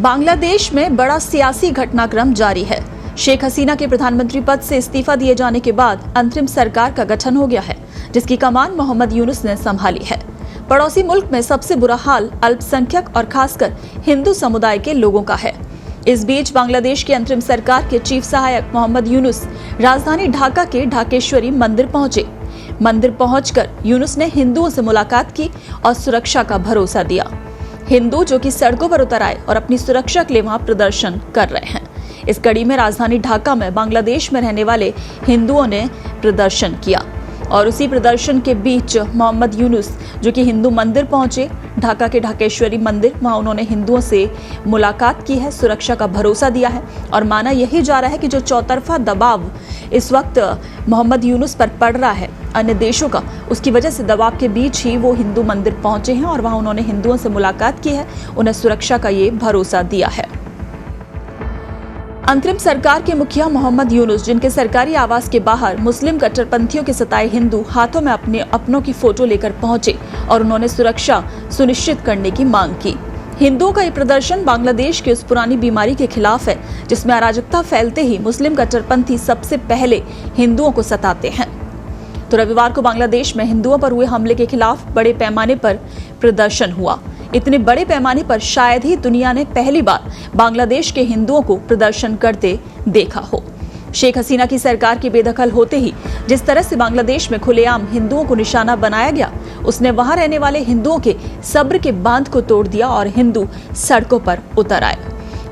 बांग्लादेश में बड़ा सियासी घटनाक्रम जारी है। शेख हसीना के प्रधानमंत्री पद से इस्तीफा दिए जाने के बाद अंतरिम सरकार का गठन हो गया है, जिसकी कमान मोहम्मद यूनुस ने संभाली है। पड़ोसी मुल्क में सबसे बुरा हाल अल्पसंख्यक और खासकर हिंदू समुदाय के लोगों का है। इस बीच बांग्लादेश की अंतरिम सरकार के चीफ सहायक मोहम्मद यूनुस राजधानी ढाका के ढाकेश्वरी मंदिर पहुंचे। मंदिर पहुंचकर यूनुस ने हिंदुओं से मुलाकात की और सुरक्षा का भरोसा दिया। हिंदू जो कि सड़कों पर उतर आए और अपनी सुरक्षा के लिए वहां प्रदर्शन कर रहे हैं। इस कड़ी में राजधानी ढाका में बांग्लादेश में रहने वाले हिंदुओं ने प्रदर्शन किया और उसी प्रदर्शन के बीच मोहम्मद यूनुस जो कि हिंदू मंदिर पहुंचे, ढाका के ढाकेश्वरी मंदिर, वहां उन्होंने हिंदुओं से मुलाकात की है, सुरक्षा का भरोसा दिया है और माना यही जा रहा है कि जो चौतरफा दबाव इस वक्त मोहम्मद यूनुस पर पड़ रहा है अन्य देशों का, उसकी वजह से दबाव के बीच ही वो हिंदू मंदिर पहुंचे हैं और वहां उन्होंने हिंदुओं से मुलाकात की है, उन्हें सुरक्षा का ये भरोसा दिया है। अंतरिम सरकार के मुखिया मोहम्मद यूनुस, जिनके सरकारी आवास के बाहर मुस्लिम कट्टरपंथियों के सताए हिंदू हाथों में अपनों की फोटो लेकर पहुंचे और उन्होंने सुरक्षा सुनिश्चित करने की मांग की। हिंदुओं का ये प्रदर्शन बांग्लादेश की उस पुरानी बीमारी के खिलाफ है जिसमें अराजकता फैलते ही मुस्लिम कट्टरपंथी सबसे पहले हिंदुओं को सताते हैं। तो रविवार को बांग्लादेश में हिंदुओं पर हुए हमले के खिलाफ बड़े पैमाने पर प्रदर्शन हुआ। इतने बड़े पैमाने पर शायद ही दुनिया ने पहली बार बांग्लादेश के हिंदुओं को प्रदर्शन करते देखा हो। शेख हसीना की सरकार की बेदखल होते ही जिस तरह से बांग्लादेश में खुलेआम हिंदुओं को निशाना बनाया गया, उसने वहां रहने वाले हिंदुओं के सब्र के बांध को तोड़ दिया और हिंदू सड़कों पर उतर आए।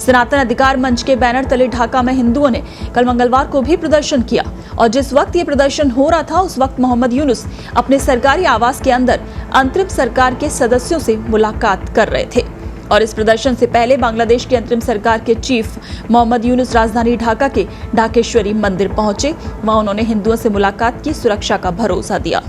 सनातन अधिकार मंच के बैनर तले ढाका में हिंदुओं ने कल मंगलवार को भी प्रदर्शन किया और जिस वक्त ये प्रदर्शन हो रहा था उस वक्त मोहम्मद यूनुस अपने सरकारी आवास के अंदर अंतरिम सरकार के सदस्यों से मुलाकात कर रहे थे। और इस प्रदर्शन से पहले बांग्लादेश की अंतरिम सरकार के चीफ मोहम्मद यूनुस राजधानी ढाका के ढाकेश्वरी मंदिर पहुंचे। वहां उन्होंने हिंदुओं से मुलाकात की, सुरक्षा का भरोसा दिया।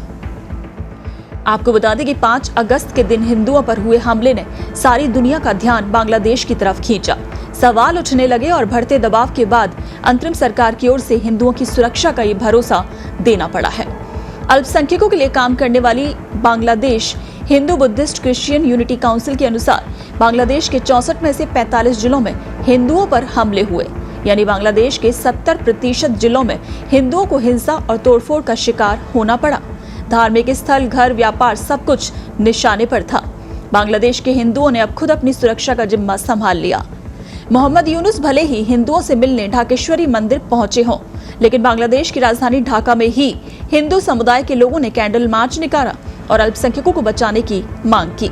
आपको बता दें कि 5 अगस्त के दिन हिंदुओं पर हुए हमले ने सारी दुनिया का ध्यान बांग्लादेश की तरफ खींचा। सवाल उठने लगे और बढ़ते दबाव के बाद अंतरिम सरकार की ओर से हिंदुओं की सुरक्षा का ये भरोसा देना पड़ा है। अल्पसंख्यकों के लिए काम करने वाली Bangladesh Hindu Buddhist Christian unity council के अनुसार बांग्लादेश के 64 में से 45 जिलों में हिंदुओं पर हमले हुए, यानी बांग्लादेश के 70% जिलों में हिंदुओं को हिंसा और तोड़फोड़ का शिकार होना पड़ा। धार्मिक स्थल, घर, व्यापार सब कुछ निशाने पर था। बांग्लादेश के हिंदुओं ने अब खुद अपनी सुरक्षा का जिम्मा संभाल लिया। मोहम्मद यूनुस भले ही हिंदुओं से मिलने ढाकेश्वरी मंदिर पहुंचे हों, लेकिन बांग्लादेश की राजधानी ढाका में ही हिंदू समुदाय के लोगों ने कैंडल मार्च निकाला और अल्पसंख्यकों को बचाने की मांग की।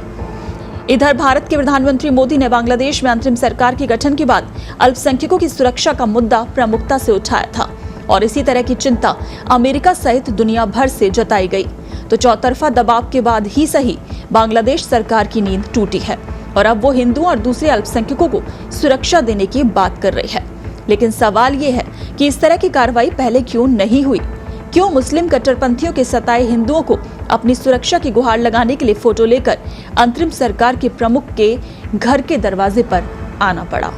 इधर भारत के प्रधानमंत्री मोदी ने बांग्लादेश में अंतरिम सरकार के गठन के बाद अल्पसंख्यकों की सुरक्षा का मुद्दा प्रमुखता से उठाया था और इसी तरह की चिंता अमेरिका सहित दुनिया भर से जताई गई। तो चौतरफा दबाव के बाद ही सही बांग्लादेश सरकार की नींद टूटी है और अब वो हिंदुओं और दूसरे अल्पसंख्यकों को सुरक्षा देने की बात कर रही है। लेकिन सवाल ये है कि इस तरह की कार्रवाई पहले क्यों नहीं हुई? क्यों मुस्लिम कट्टरपंथियों के सताए हिंदुओं को अपनी सुरक्षा की गुहार लगाने के लिए फोटो लेकर अंतरिम सरकार के प्रमुख के घर के दरवाजे पर आना पड़ा?